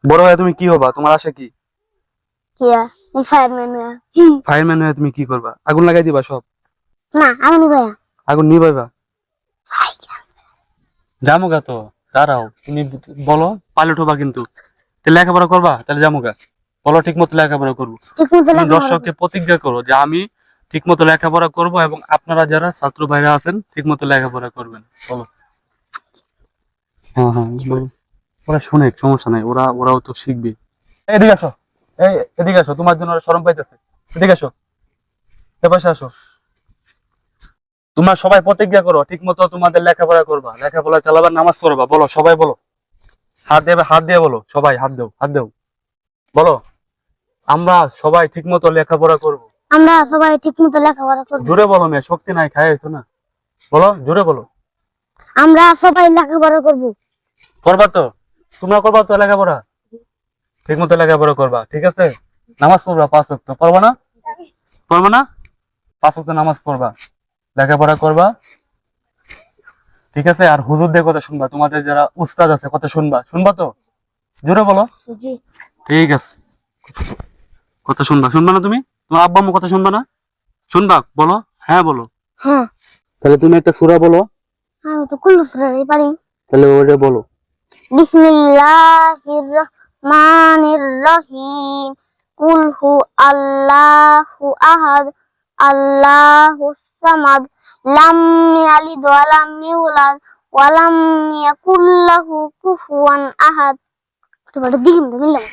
বড় হয়ে তুমি কি হবা? তোমার আশা কি? কিয়া ফায়ারম্যান। ফায়ারম্যান হয়ে তুমি কি করবা? আগুন লাগাই দিবা সব? না আমি ভাইয়া। আগুন নিভাইবা? জামুগা তো, দাঁড়াও তুমি বলো। পাইলট হবা কিন্তু, তাহলে লেখাপড়া করবা? তাহলে জামুগা বলো, ঠিক মতো লেখাপড়া করবো। ঠিক মতো তুমি লেখাপড়া দর্শককে প্রতিজ্ঞা করো যে আমি ঠিক মতো লেখাপড়া করবো এবং আপনারা যারা ছাত্র ভাইরা আছেন ঠিক মতো লেখাপড়া করবেন। বলো। হ্যাঁ হ্যাঁ বলো। ওরা শুনে, সমস্যা নাই, ওরাও তো শিখবে। এদিকে আসো, এই এদিকে আসো, তোমার জন্য ওরা শরম পাইতেছে। এদিকে আসো, এ পাশে আসো। তোমরা সবাই প্রতিজ্ঞা করো ঠিক মতো তোমাদের লেখাপড়া করবা, লেখাপড়া চালাবা, নামাজ পড়বা। বলো সবাই বলো, হাত দেবে, হাত দিয়ে বলো সবাই, হাত দেও, হাত দেও। বলো, আমরা সবাই ঠিক মতো লেখাপড়া করবো। আমরা সবাই ঠিক মতো লেখাপড়া করব। জোরে বলো মেয়ে, শক্তি নাই, খাইছো না? বলো, জোরে বলো। আমরা সবাই লেখাপড়া করব। করবা তো? তোমরা করবা তো লেখাপড়া? ঠিক মতো লেখাপড়া করবা, ঠিক আছে? নামাজ পড়বা 5 ওয়াক্ত, পড়বা না? পড়বা না? 5 ওয়াক্ত নামাজ পড়বা, লেখাপড়া করবা, ঠিক আছে? আর হুজুরদের কথা শুনবা, তোমাদের যারা উস্তাদ আছে কথা শুনবা, শুনবা তো? জোরে বলো। জি। ঠিক আছে, কথা শুনবা, শুনবা না তুমি? তোমার আব্বা আম্মু কথা শুনবা না? শুনবা? বলো হ্যাঁ বলো। হ্যাঁ। তাহলে তুমি একটা সূরা বলো। আমি তো কুল্লু সুরাই পারি। তাহলে ওটা বলো। বিসমিল্লাহির রহমানির রহিম। কুল হু আল্লাহু আহাদ, আল্লাহুস সামাদ, লাম ইয়ালিদ ওয়া লাম ইউলাদ ওয়া লাম ইয়াকুল লাহু কুফুয়ান আহাদ। তোমার দিন মিলাম।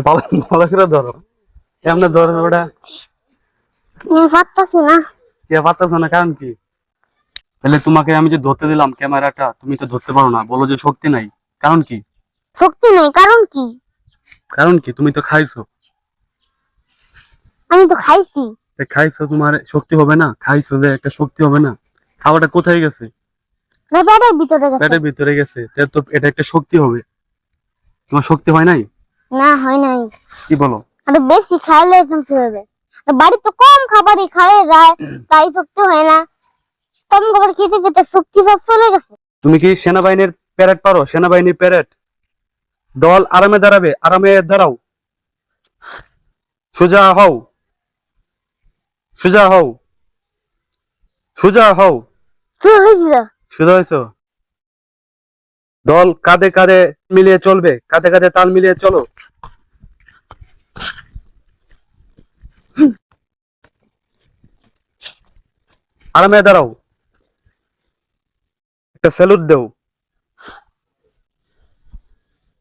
ভালো, ভালো করে ধরো, এমনি ধরো ওটা। আমি পারতাছি না। কে পারতেছো না, কারণ কি? তাহলে তোমাকে আমি যে ধরতে দিলাম ক্যামেরাটা, তুমি তো ধরতে পারো না, বলো যে শক্তি নাই, কারণ কি? শক্তি নেই কারণ কি? কারণ কি? তুমি তো খাইছো। আমি তো খাইছি। খাইছো, তোমার শক্তি হবে না? খাইছো যে একটা শক্তি হবে না? খাবারটা কোথায় গেছে? ব্যাপারের ভিতরে গেছে। পেটের ভিতরে গেছে, তাহলে তো এটা একটা শক্তি হবে। তোমার শক্তি হয় নাই? না হয় নাই। কি বলো? আর বেশি খাইলে শক্তি হবে। আর বাড়ি তো কম খাবারই খাওয়া যায়, তাই শক্তি হয় না। কম খাবার খেতে খেতে শক্তি সব চলে গেছে। তুমি কি সেনাবাহিনীর প্যারেড পারো? সেনাবাহিনীর প্যারেড, দল আরামে দাঁড়াবে, আরামে দাঁড়াও, সোজা হও, সোজা হও, সোজা হও। শুরু হয়েছিল। সোজা হয়েছো? দল কাঁধে কাঁধে মিলিয়ে চলবে, কাঁধে কাঁধে তাল মিলিয়ে চলো। আরামে দাঁড়াও, একটা স্যালুট দেও।